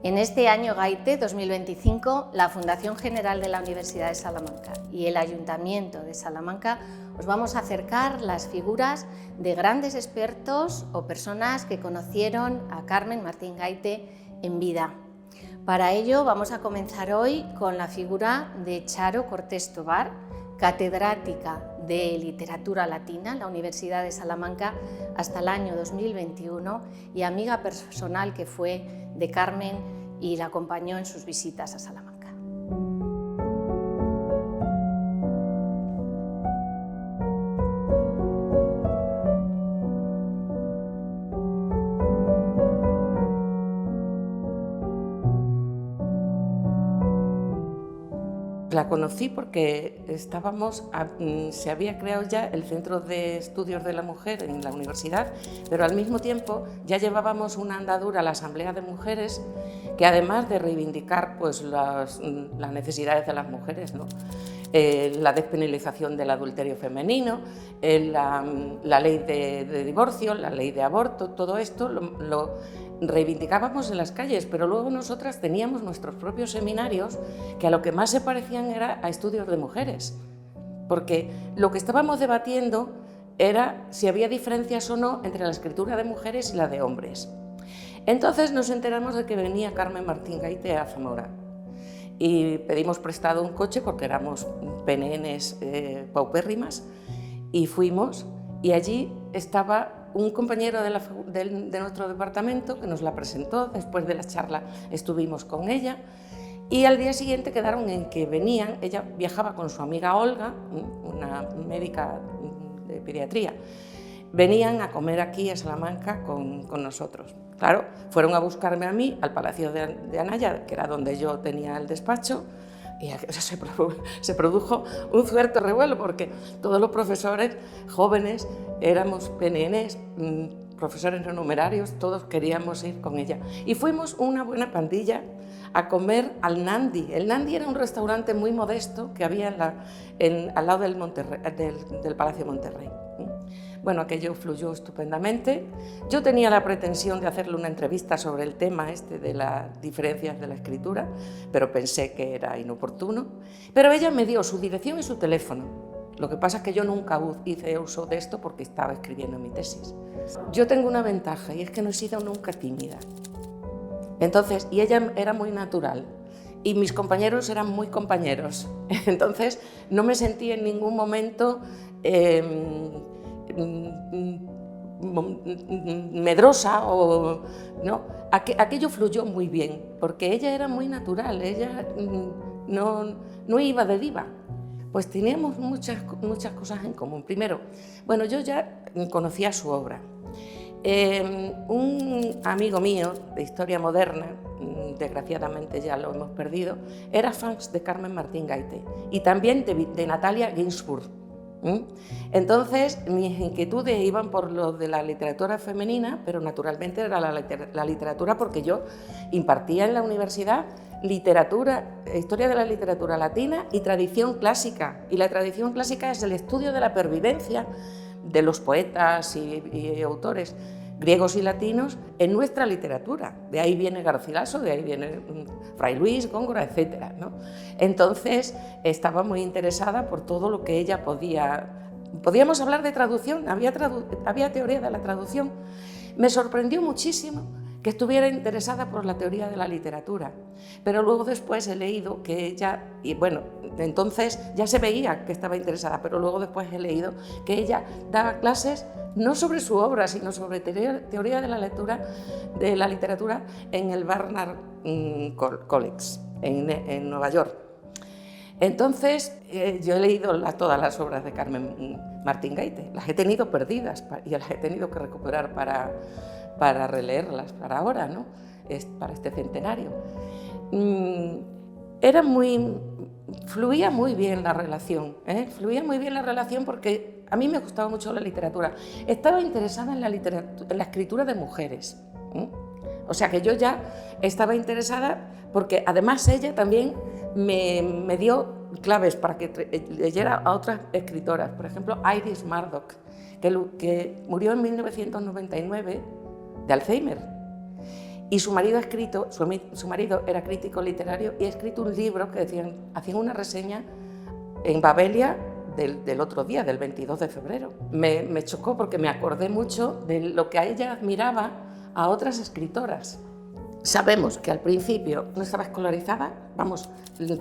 En este año Gaite 2025, la Fundación General de la Universidad de Salamanca y el Ayuntamiento de Salamanca os vamos a acercar las figuras de grandes expertos o personas que conocieron a Carmen Martín Gaite en vida. Para ello vamos a comenzar hoy con la figura de Charo Cortés Tobar, catedrática de Literatura Latina en la Universidad de Salamanca hasta el año 2021 y amiga personal que fue de Carmen y la acompañó en sus visitas a Salamanca. La conocí porque se había creado ya el Centro de Estudios de la Mujer en la universidad, pero al mismo tiempo ya llevábamos una andadura a la Asamblea de Mujeres que, además de reivindicar pues, las necesidades de las mujeres, ¿no? La despenalización del adulterio femenino, la ley de divorcio, la ley de aborto, todo esto lo reivindicábamos en las calles, pero luego nosotras teníamos nuestros propios seminarios que a lo que más se parecían era a estudios de mujeres, porque lo que estábamos debatiendo era si había diferencias o no entre la escritura de mujeres y la de hombres. Entonces nos enteramos de que venía Carmen Martín Gaite a Zamora y pedimos prestado un coche porque éramos PNNs paupérrimas y fuimos, y allí estaba un compañero de nuestro departamento que nos la presentó. Después de la charla estuvimos con ella y al día siguiente quedaron en que venían, ella viajaba con su amiga Olga, una médica de pediatría, venían a comer aquí a Salamanca con nosotros. Claro, fueron a buscarme a mí al Palacio de Anaya, que era donde yo tenía el despacho, y se produjo un cierto revuelo porque todos los profesores jóvenes éramos PNNs, profesores no numerarios, todos queríamos ir con ella. Y fuimos una buena pandilla a comer al Nandi. El Nandi era un restaurante muy modesto que había al lado del Palacio Monterrey. Bueno, aquello fluyó estupendamente. Yo tenía la pretensión de hacerle una entrevista sobre el tema de las diferencias de la escritura, pero pensé que era inoportuno. Pero ella me dio su dirección y su teléfono. Lo que pasa es que yo nunca hice uso de esto porque estaba escribiendo mi tesis. Yo tengo una ventaja y es que no he sido nunca tímida. Entonces, y ella era muy natural y mis compañeros eran muy compañeros. Entonces, no me sentí en ningún momento medrosa o no. Aquello fluyó muy bien porque ella era muy natural, ella no iba de diva. Pues teníamos muchas cosas en común. Primero, bueno, yo ya conocía su obra. Un amigo mío de historia moderna, desgraciadamente ya lo hemos perdido, era fan de Carmen Martín Gaite y también de Natalia Ginzburg. Entonces mis inquietudes iban por lo de la literatura femenina, pero naturalmente era la literatura porque yo impartía en la universidad historia de la literatura latina y tradición clásica, y la tradición clásica es el estudio de la pervivencia de los poetas y autores griegos y latinos en nuestra literatura. De ahí viene Garcilaso, de ahí viene Fray Luis, Góngora, etc., ¿no? Entonces estaba muy interesada por todo lo que ella podíamos hablar de traducción, había teoría de la traducción. Me sorprendió muchísimo que estuviera interesada por la teoría de la literatura, pero luego después he leído que ella, y bueno, entonces ya se veía que estaba interesada, pero luego después he leído que ella daba clases no sobre su obra, sino sobre teoría de la literatura en el Barnard College, en Nueva York. Entonces, yo he leído todas las obras de Carmen Martín Gaite, las he tenido perdidas y las he tenido que recuperar para releerlas para ahora, ¿no? Para este centenario. Fluía muy bien la relación, fluía muy bien la relación porque a mí me gustaba mucho la literatura. Estaba interesada en la escritura de mujeres. O sea que yo ya estaba interesada porque además ella también me dio claves para que leyera a otras escritoras. Por ejemplo, Iris Murdoch, que murió en 1999 de Alzheimer. Y su marido ha escrito, su marido era crítico literario y ha escrito un libro que hacían una reseña en Babelia del otro día, del 22 de febrero. Me chocó porque me acordé mucho de lo que a ella admiraba a otras escritoras. Sabemos que al principio no estaba escolarizada,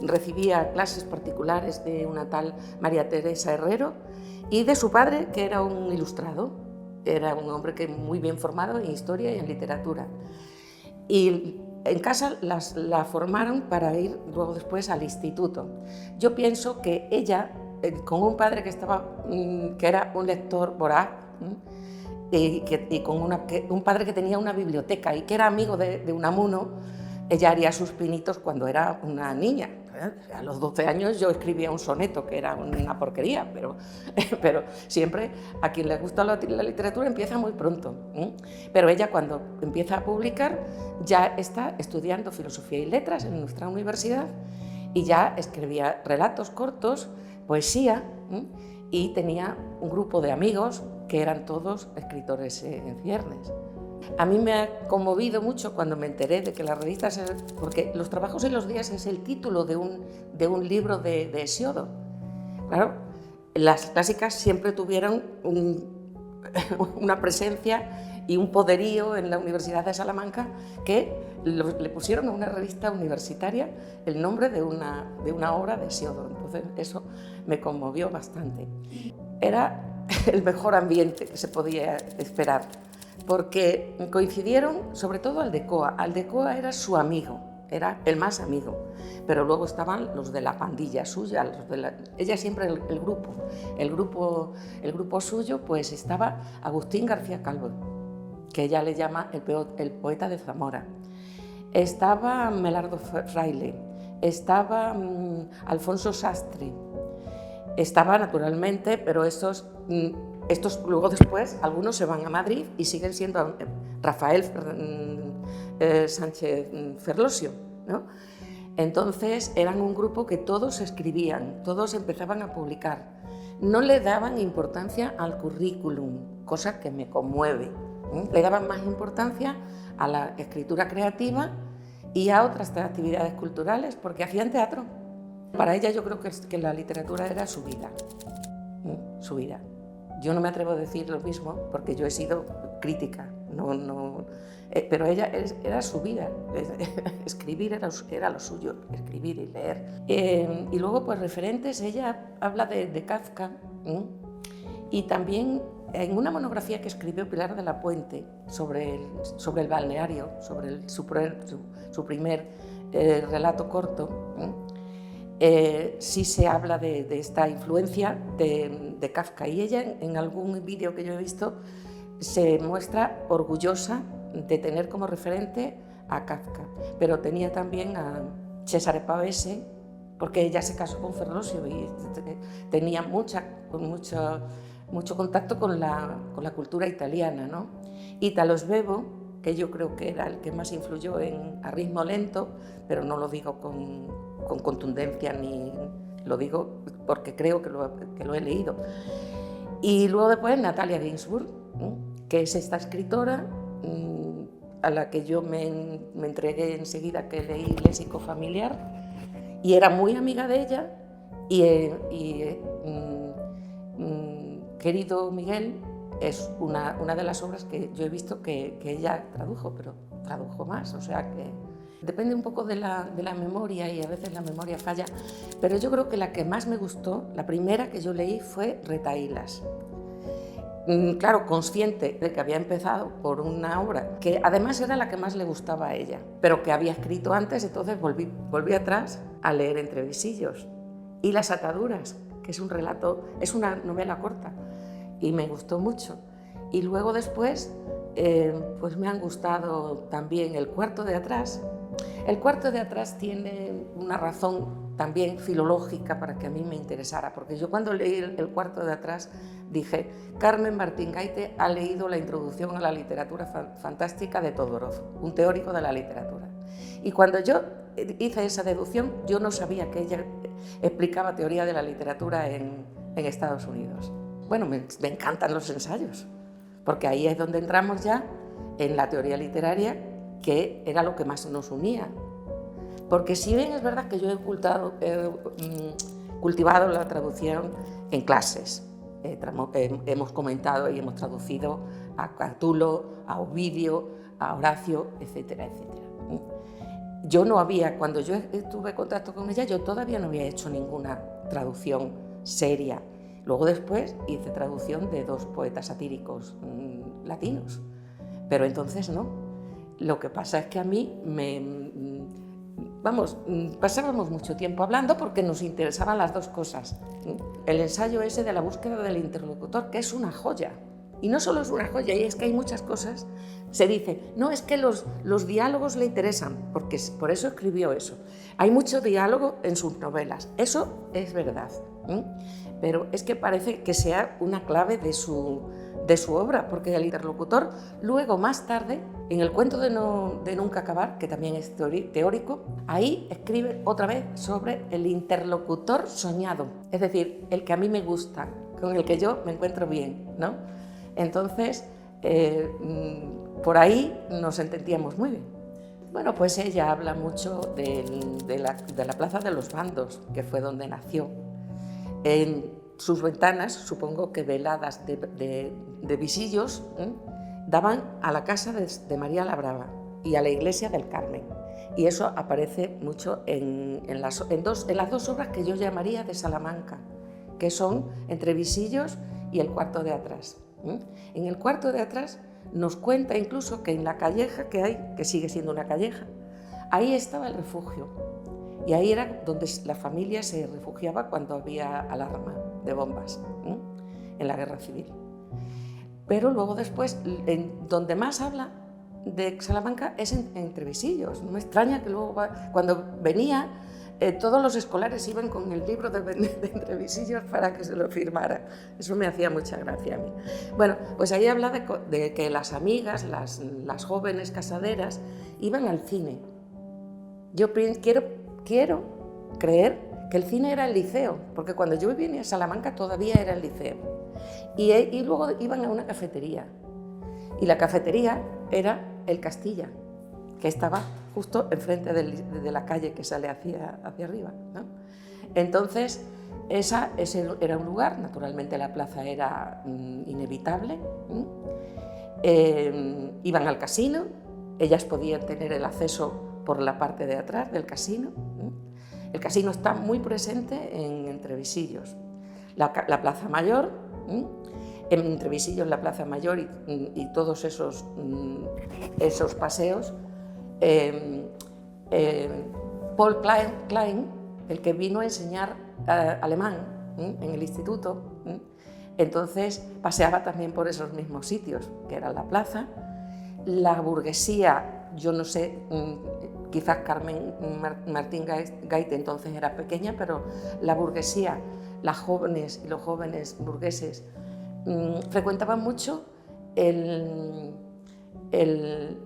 recibía clases particulares de una tal María Teresa Herrero y de su padre, que era un ilustrado, era un hombre muy bien formado en historia y en literatura. Y en casa la formaron para ir luego después al instituto. Yo pienso que ella, con un padre que era un lector voraz, y con un padre que tenía una biblioteca y que era amigo de Unamuno, ella haría sus pinitos cuando era una niña. A los 12 años yo escribía un soneto, que era una porquería, pero siempre a quien le gusta la literatura empieza muy pronto. Pero ella, cuando empieza a publicar, ya está estudiando filosofía y letras en nuestra universidad y ya escribía relatos cortos, poesía, y tenía un grupo de amigos que eran todos escritores en ciernes. A mí me ha conmovido mucho cuando me enteré de que las revistas, porque Los trabajos y los días es el título de un libro de Hesíodo. Claro, las clásicas siempre tuvieron una presencia y un poderío en la Universidad de Salamanca que le pusieron a una revista universitaria el nombre de una obra de Hesíodo. Entonces eso me conmovió bastante. Era el mejor ambiente que se podía esperar, porque coincidieron sobre todo Aldecoa. Aldecoa era su amigo, era el más amigo, pero luego estaban los de la pandilla suya, ella siempre el grupo suyo, pues estaba Agustín García Calvo, que ella le llama el poeta de Zamora, estaba Melardo Fraile, estaba Alfonso Sastre, estaba naturalmente, pero estos luego después, algunos se van a Madrid y siguen siendo Rafael Sánchez Ferlosio, ¿no? Entonces eran un grupo que todos escribían, todos empezaban a publicar. No le daban importancia al currículum, cosa que me conmueve. Le daban más importancia a la escritura creativa y a otras actividades culturales, porque hacían teatro. Para ella yo creo que la literatura era su vida, su vida. Yo no me atrevo a decir lo mismo porque yo he sido crítica, pero ella era su vida, escribir era lo suyo, escribir y leer. Y luego, pues referentes, ella habla de Kafka, y también en una monografía que escribió Pilar de la Puente sobre el balneario, sobre su primer relato corto, sí se habla de esta influencia de Kafka, y ella en algún vídeo que yo he visto se muestra orgullosa de tener como referente a Kafka, pero tenía también a Cesare Pavese, porque ella se casó con Ferlosio y tenía mucho contacto con la cultura italiana, ¿no? Italo Svevo, que yo creo que era el que más influyó A ritmo lento, pero no lo digo con contundencia, ni lo digo porque creo que lo he leído. Y luego después Natalia Ginzburg, que es esta escritora a la que yo me entregué enseguida que leí Léxico familiar, y era muy amiga de ella, Querido Miguel es una de las obras que yo he visto que ella tradujo, pero tradujo más, o sea que depende un poco de la memoria, y a veces la memoria falla, pero yo creo que la que más me gustó, la primera que yo leí, fue Retahílas. Claro, consciente de que había empezado por una obra que además era la que más le gustaba a ella, pero que había escrito antes, entonces volví atrás a leer Entre visillos y Las ataduras, que es un relato, es una novela corta, y me gustó mucho. Y luego después, pues me han gustado también El cuarto de atrás. El cuarto de atrás tiene una razón también filológica para que a mí me interesara, porque yo cuando leí El cuarto de atrás dije, Carmen Martín Gaite ha leído la introducción a la literatura fantástica de Todorov, un teórico de la literatura. Y cuando yo hice esa deducción, yo no sabía que ella explicaba teoría de la literatura en Estados Unidos. Bueno, me encantan los ensayos, porque ahí es donde entramos ya en la teoría literaria que era lo que más nos unía. Porque si bien es verdad que yo he cultivado la traducción en clases, hemos comentado y hemos traducido a Catulo, a Ovidio, a Horacio, etcétera, etcétera. Yo no había, cuando yo tuve contacto con ella, yo todavía no había hecho ninguna traducción seria. Luego después hice traducción de 2 poetas satíricos latinos, pero entonces no. Lo que pasa es que a mí pasábamos mucho tiempo hablando porque nos interesaban las 2 cosas. El ensayo ese de la búsqueda del interlocutor, que es una joya. Y no solo es una joya, y es que hay muchas cosas. Se dice, no, es que los diálogos le interesan, porque por eso escribió eso. Hay mucho diálogo en sus novelas, eso es verdad. Pero es que parece que sea una clave de su obra, porque el interlocutor, luego más tarde, en el cuento de Nunca acabar, que también es teórico, ahí escribe otra vez sobre el interlocutor soñado, es decir, el que a mí me gusta, con el que yo me encuentro bien, ¿no? Entonces, por ahí nos entendíamos muy bien. Bueno, pues ella habla mucho de la Plaza de los Bandos, que fue donde nació. En sus ventanas, supongo que veladas de visillos, daban a la casa de María la Brava y a la iglesia del Carmen. Y eso aparece mucho en las 2 obras que yo llamaría de Salamanca, que son Entre visillos y El cuarto de atrás. En El cuarto de atrás nos cuenta incluso que en la calleja que hay, que sigue siendo una calleja, ahí estaba el refugio. Y ahí era donde la familia se refugiaba cuando había alarma de bombas, en la guerra civil. Pero luego después, donde más habla de Salamanca es Entre visillos. No me extraña que luego, cuando venía, todos los escolares iban con el libro de Entre visillos para que se lo firmara. Eso me hacía mucha gracia a mí. Bueno, pues ahí habla de que las amigas, las jóvenes casaderas, iban al cine. Yo quiero creer que el cine era el liceo, porque cuando yo vivía en Salamanca todavía era el liceo. Y luego iban a una cafetería, y la cafetería era el Castilla, que estaba justo enfrente de la calle que sale hacia arriba, ¿no? Entonces, ese era un lugar, naturalmente la plaza era inevitable. Iban al casino, ellas podían tener el acceso por la parte de atrás del casino. El casino está muy presente en Entre visillos. La Plaza Mayor, en Entre visillos, la Plaza Mayor y todos esos paseos. Paul Klein, el que vino a enseñar alemán en el instituto, entonces paseaba también por esos mismos sitios, que era la plaza. La burguesía, yo no sé, quizás Carmen Martín Gaite entonces era pequeña, pero la burguesía, las jóvenes y los jóvenes burgueses frecuentaban mucho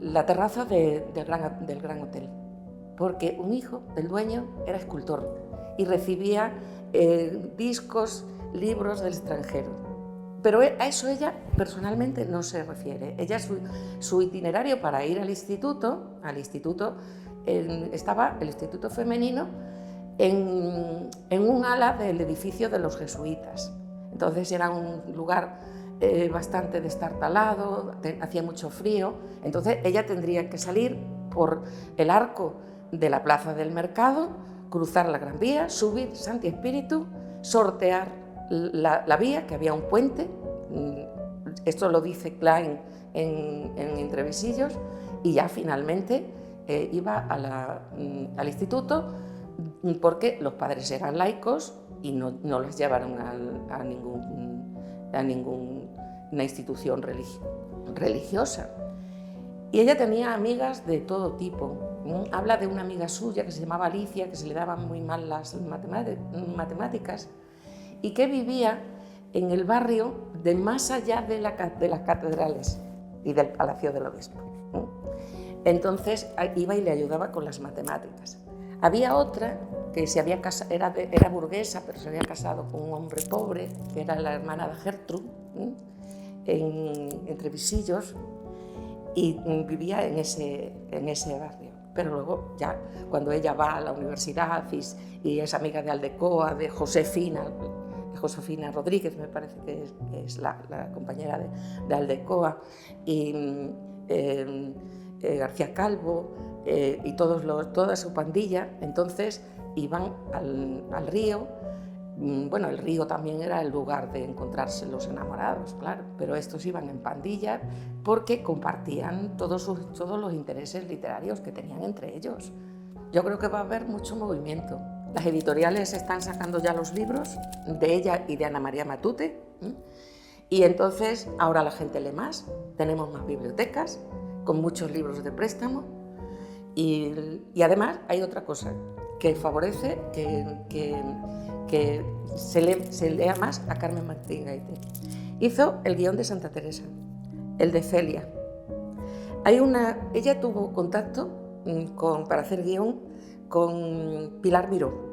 la terraza del Gran Hotel, porque un hijo del dueño era escultor y recibía discos, libros del extranjero. Pero a eso ella personalmente no se refiere. Ella, su itinerario para ir al instituto estaba el instituto femenino en un ala del edificio de los jesuitas. Entonces era un lugar bastante destartalado, hacía mucho frío, entonces ella tendría que salir por el arco de la Plaza del Mercado, cruzar la Gran Vía, subir Santi Espíritu, sortear la vía, que había un puente, esto lo dice Klein en Entre visillos, y ya finalmente iba al instituto, porque los padres eran laicos y no les llevaron a ninguna institución religiosa. Y ella tenía amigas de todo tipo. Habla de una amiga suya que se llamaba Alicia, que se le daban muy mal las matemáticas y que vivía en el barrio de más allá de las catedrales y del Palacio del Obispo. Entonces iba y le ayudaba con las matemáticas. Había otra que se había casado, era burguesa, pero se había casado con un hombre pobre, que era la hermana de Gertrude, Entre visillos, y vivía en ese barrio. Pero luego ya cuando ella va a la universidad y es amiga de Aldecoa, de Josefina Rodríguez, me parece que es la compañera de Aldecoa, y García Calvo y toda su pandilla, entonces iban al río. Bueno, el río también era el lugar de encontrarse los enamorados, claro, pero estos iban en pandilla porque compartían todos los intereses literarios que tenían entre ellos. Yo creo que va a haber mucho movimiento. Las editoriales están sacando ya los libros de ella y de Ana María Matute, y entonces ahora la gente lee más, tenemos más bibliotecas con muchos libros de préstamo, y además hay otra cosa que favorece que se lea más a Carmen Martín Gaite. Hizo el guión de Santa Teresa, el de Celia. Ella tuvo contacto para hacer guión con Pilar Miró.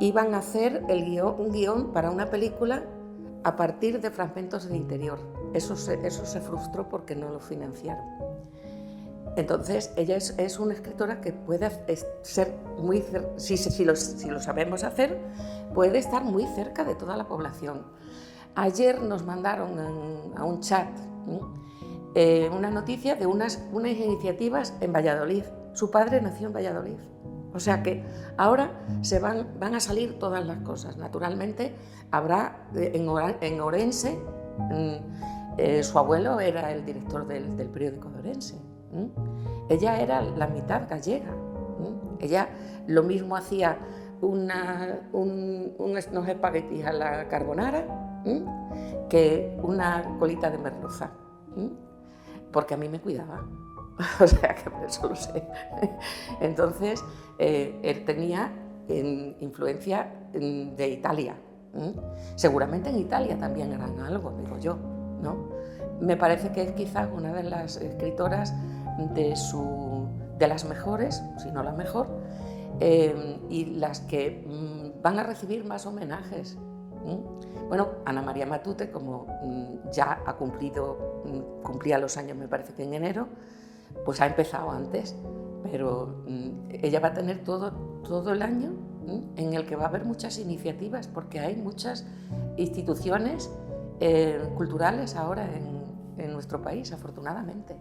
Iban a hacer un guión para una película a partir de fragmentos del interior. Eso se frustró porque no lo financiaron. Entonces, ella es una escritora que puede ser muy, si lo sabemos hacer, puede estar muy cerca de toda la población. Ayer nos mandaron a un chat una noticia de unas iniciativas en Valladolid. Su padre nació en Valladolid. O sea que ahora van a salir todas las cosas. Naturalmente, habrá en Orense, su abuelo era el director del periódico de Orense. Ella era la mitad gallega. Ella lo mismo hacía unos espaguetis a la carbonara que una colita de merluza, porque a mí me cuidaba. O sea que por eso lo sé. Entonces, él tenía influencia de Italia. Seguramente en Italia también eran algo, digo yo, ¿no? Me parece que es quizás una de las escritoras de las mejores, si no la mejor, y las que van a recibir más homenajes. Bueno, Ana María Matute, como ya cumplía los años, me parece que en enero, pues ha empezado antes, pero ella va a tener todo el año en el que va a haber muchas iniciativas, porque hay muchas instituciones culturales ahora en nuestro país, afortunadamente.